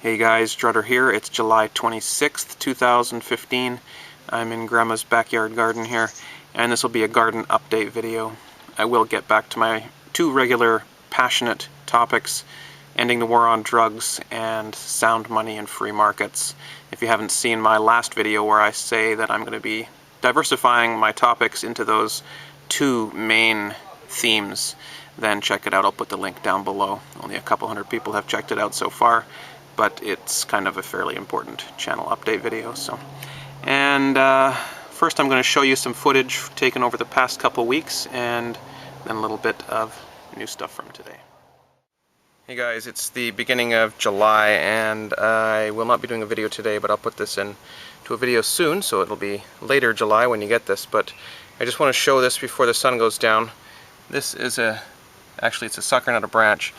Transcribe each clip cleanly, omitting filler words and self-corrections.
Hey guys, Drutter here. It's July 26th, 2015. I'm in Grandma's backyard garden here, and this will be a garden update video. I will get back to my two regular passionate topics, ending the war on drugs and sound money in free markets. If you haven't seen my last video where I say that I'm going to be diversifying my topics into those two main themes, then check it out. I'll put the link down below. Only a couple hundred people have checked it out so far, but it's kind of a fairly important channel update video. And first I'm going to show you some footage taken over the past couple weeks, and then a little bit of new stuff from today. Hey guys, it's the beginning of July, and I will not be doing a video today, but I'll put this in to a video soon, so it'll be later July when you get this. But I just want to show this before the sun goes down. This is actually it's a sucker, not a branch.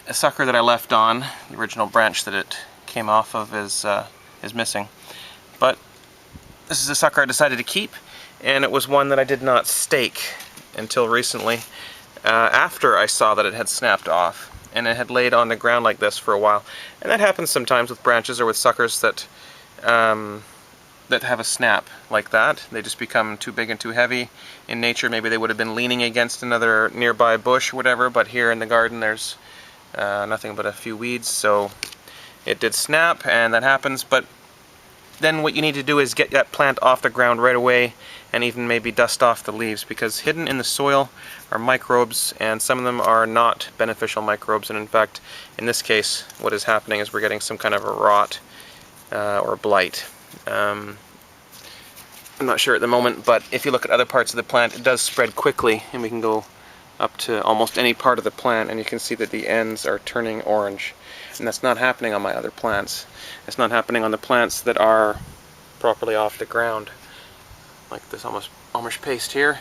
A sucker that I left on. The original branch that it came off of is missing. But this is a sucker I decided to keep, and it was one that I did not stake until recently, after I saw that it had snapped off, and it had laid on the ground like this for a while. And that happens sometimes with branches or with suckers that that have a snap like that. They just become too big and too heavy. In nature, maybe they would have been leaning against another nearby bush or whatever, but here in the garden there's nothing but a few weeds, so it did snap, and that happens. But then what you need to do is get that plant off the ground right away, and even maybe dust off the leaves, because hidden in the soil are microbes, and some of them are not beneficial microbes. And in fact, in this case, what is happening is we're getting some kind of a rot or blight. I'm not sure at the moment, but if you look at other parts of the plant, it does spread quickly, and we can go up to almost any part of the plant, and you can see that the ends are turning orange. And that's not happening on my other plants. It's not happening on the plants that are properly off the ground. Like this Amish paste here,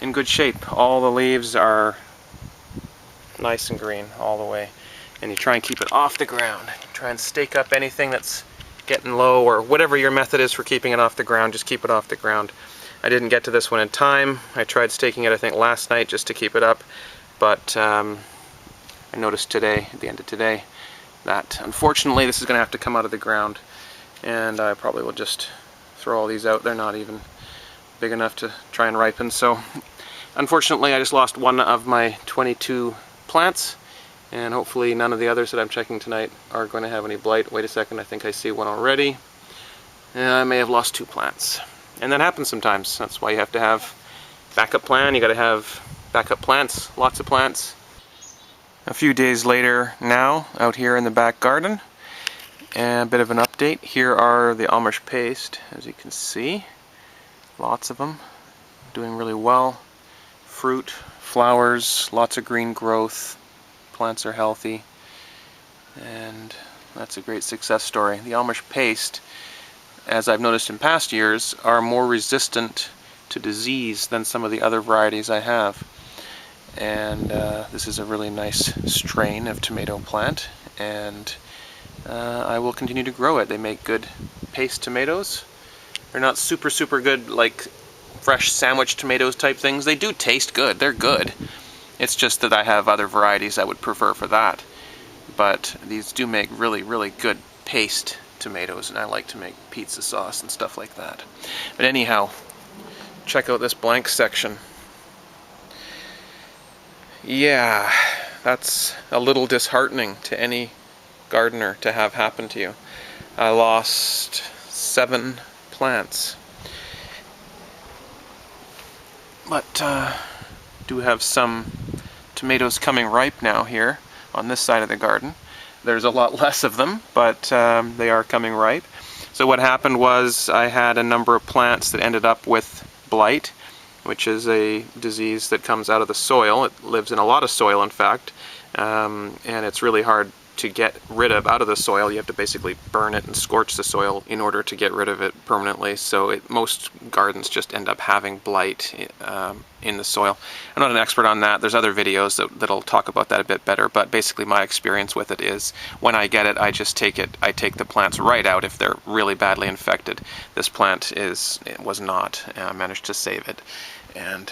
in good shape. All the leaves are nice and green all the way. And you try and keep it off the ground. Try and stake up anything that's getting low, or whatever your method is for keeping it off the ground, just keep it off the ground. I didn't get to this one in time. I tried staking it, I think, last night just to keep it up, but I noticed today, at the end of today, that unfortunately this is going to have to come out of the ground, and I probably will just throw all these out. They're not even big enough to try and ripen, so unfortunately I just lost one of my 22 plants, and hopefully none of the others that I'm checking tonight are going to have any blight. Wait a second, I think I see one already. I may have lost 2 plants. And that happens sometimes. That's why you have to have backup plan. You got to have backup plants, lots of plants. A few days later now, out here in the back garden, and a bit of an update. Here are the Amish paste, as you can see. Lots of them, doing really well. Fruit, flowers, lots of green growth. Plants are healthy, and that's a great success story. The Amish paste, as I've noticed in past years, are more resistant to disease than some of the other varieties I have. And this is a really nice strain of tomato plant, and I will continue to grow it. They make good paste tomatoes. They're not super good like fresh sandwich tomatoes type things. They do taste good. They're good. It's just that I have other varieties I would prefer for that. But these do make really good paste tomatoes, and I like to make pizza sauce and stuff like that. But anyhow, check out this blank section. Yeah, that's a little disheartening to any gardener to have happen to you. I lost 7 plants. But do have some tomatoes coming ripe now here on this side of the garden. There's a lot less of them, but they are coming ripe. So what happened was I had a number of plants that ended up with blight, which is a disease that comes out of the soil. It lives in a lot of soil, in fact, and it's really hard to get rid of out of the soil. You have to basically burn it and scorch the soil in order to get rid of it permanently. So most gardens just end up having blight in the soil. I'm not an expert on that. There's other videos that'll talk about that a bit better, but basically my experience with it is when I get it, I take the plants right out if they're really badly infected. This plant was not. I managed to save it, and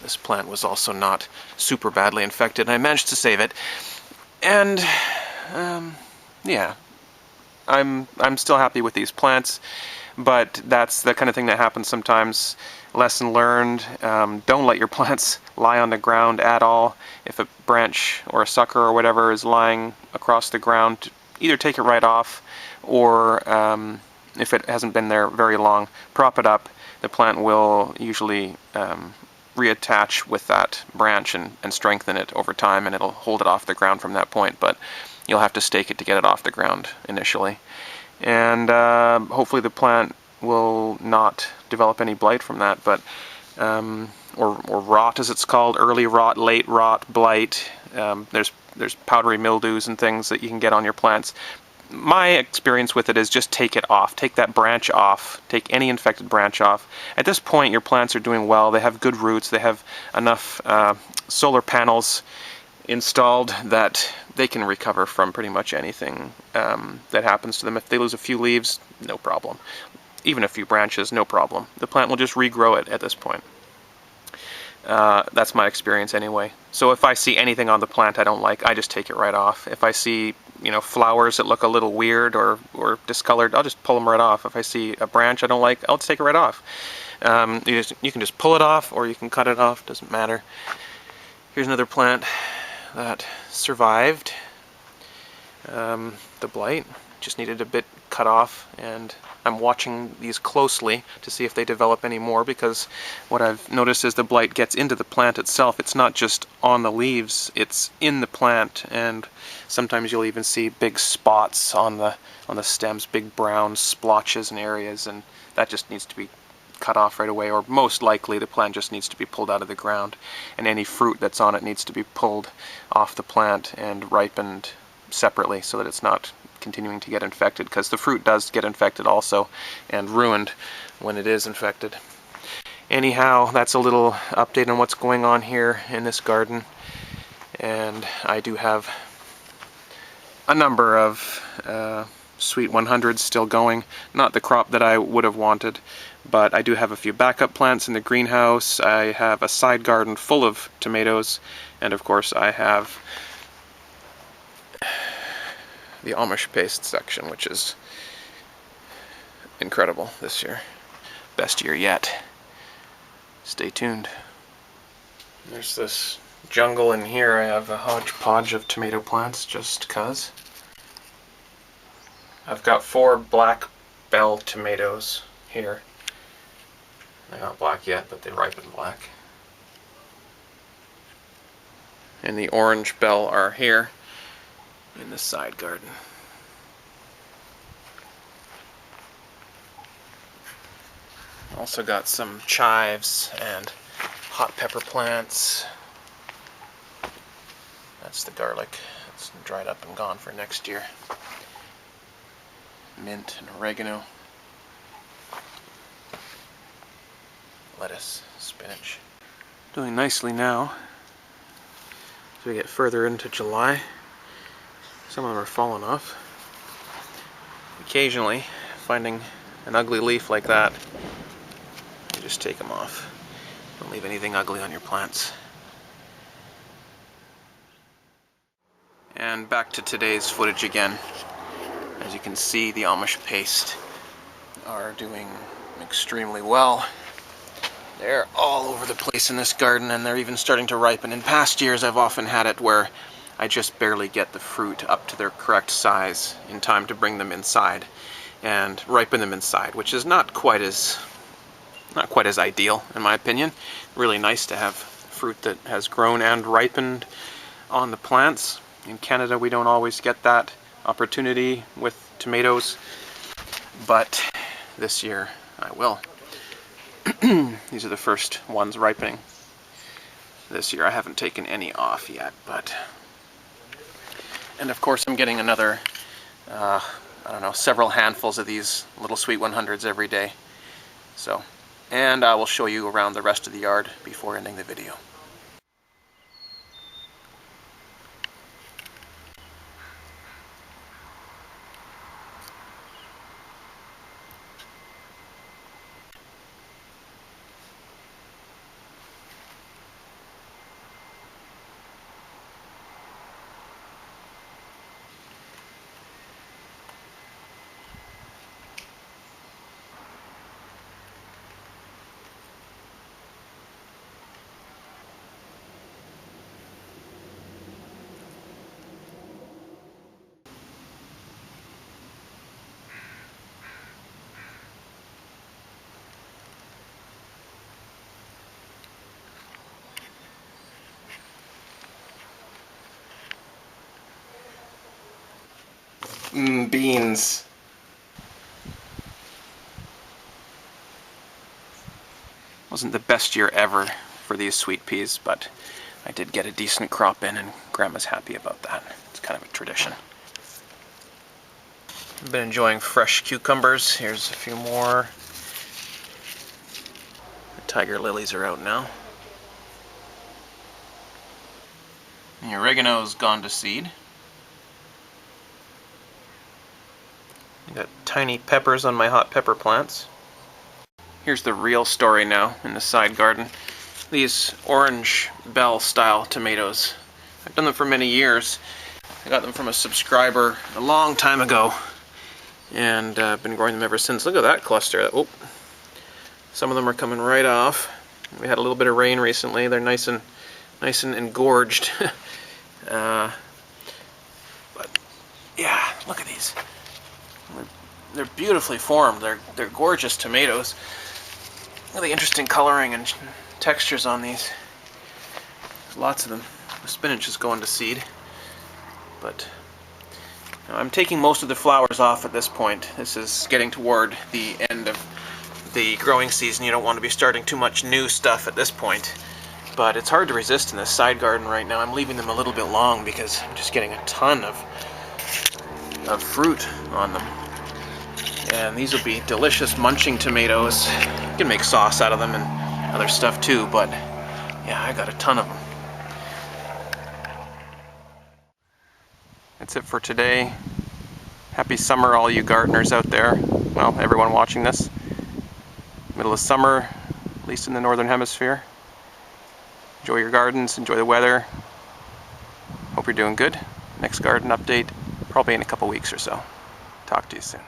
this plant was also not super badly infected, and I managed to save it. And yeah, I'm still happy with these plants, but that's the kind of thing that happens sometimes. Lesson learned, don't let your plants lie on the ground at all. If a branch or a sucker or whatever is lying across the ground, either take it right off, or if it hasn't been there very long, prop it up. The plant will usually reattach with that branch and strengthen it over time, and it'll hold it off the ground from that point, but you'll have to stake it to get it off the ground initially. And hopefully the plant will not develop any blight from that, but or rot as it's called, early rot, late rot, blight. There's powdery mildews and things that you can get on your plants. My experience with it is just take it off. Take that branch off. Take any infected branch off. At this point, your plants are doing well. They have good roots. They have enough solar panels installed that they can recover from pretty much anything that happens to them. If they lose a few leaves, no problem. Even a few branches, no problem. The plant will just regrow it at this point. That's my experience anyway. So if I see anything on the plant I don't like, I just take it right off. If I see, flowers that look a little weird or discolored, I'll just pull them right off. If I see a branch I don't like, I'll just take it right off. You can just pull it off, or you can cut it off, doesn't matter. Here's another plant that survived the blight. Just needed a bit cut off, and I'm watching these closely to see if they develop any more, because what I've noticed is the blight gets into the plant itself. It's not just on the leaves, it's in the plant, and sometimes you'll even see big spots on the stems, big brown splotches and areas, and that just needs to be cut off right away, or most likely the plant just needs to be pulled out of the ground, and any fruit that's on it needs to be pulled off the plant and ripened separately so that it's not continuing to get infected, because the fruit does get infected also and ruined when it is infected. Anyhow, that's a little update on what's going on here in this garden, and I do have a number of sweet 100s still going. Not the crop that I would have wanted, but I do have a few backup plants in the greenhouse. I have a side garden full of tomatoes, and of course I have the Amish paste section, which is incredible this year. Best year yet. Stay tuned. There's this jungle in here. I have a hodgepodge of tomato plants just 'cause. I've got 4 black bell tomatoes here. They're not black yet, but they ripen black. And the orange bell are here in the side garden. Also got some chives and hot pepper plants. That's the garlic. It's dried up and gone for next year. Mint and oregano. Lettuce, spinach. Doing nicely now. As we get further into July, some of them are falling off. Occasionally, finding an ugly leaf like that, you just take them off. Don't leave anything ugly on your plants. And back to today's footage again. As you can see, the Amish paste are doing extremely well. They're all over the place in this garden, and they're even starting to ripen. In past years, I've often had it where I just barely get the fruit up to their correct size in time to bring them inside and ripen them inside, which is not quite as ideal in my opinion. Really nice to have fruit that has grown and ripened on the plants. In Canada, we don't always get that opportunity with tomatoes, but this year I will. These are the first ones ripening this year. I haven't taken any off yet, but... And of course I'm getting another, I don't know, several handfuls of these little sweet 100s every day. So, and I will show you around the rest of the yard before ending the video. Beans. Wasn't the best year ever for these sweet peas, but I did get a decent crop in, and Grandma's happy about that. It's kind of a tradition. I've been enjoying fresh cucumbers. Here's a few more. The tiger lilies are out now. The oregano's gone to seed. I got tiny peppers on my hot pepper plants. Here's the real story now in the side garden. These orange bell style tomatoes. I've done them for many years. I got them from a subscriber a long time ago, and I've been growing them ever since. Look at that cluster. Oh, some of them are coming right off. We had a little bit of rain recently. They're nice and engorged. But yeah, look at these. They're beautifully formed. They're gorgeous tomatoes. Really interesting coloring and textures on these. There's lots of them. The spinach is going to seed, but I'm taking most of the flowers off at this point. This is getting toward the end of the growing season. You don't want to be starting too much new stuff at this point, but it's hard to resist in this side garden right now. I'm leaving them a little bit long because I'm just getting a ton of fruit on them. And these will be delicious munching tomatoes. You can make sauce out of them and other stuff too, but yeah, I got a ton of them. That's it for today. Happy summer, all you gardeners out there. Well, everyone watching this. Middle of summer, at least in the northern hemisphere. Enjoy your gardens, enjoy the weather. Hope you're doing good. Next garden update, probably in a couple weeks or so. Talk to you soon.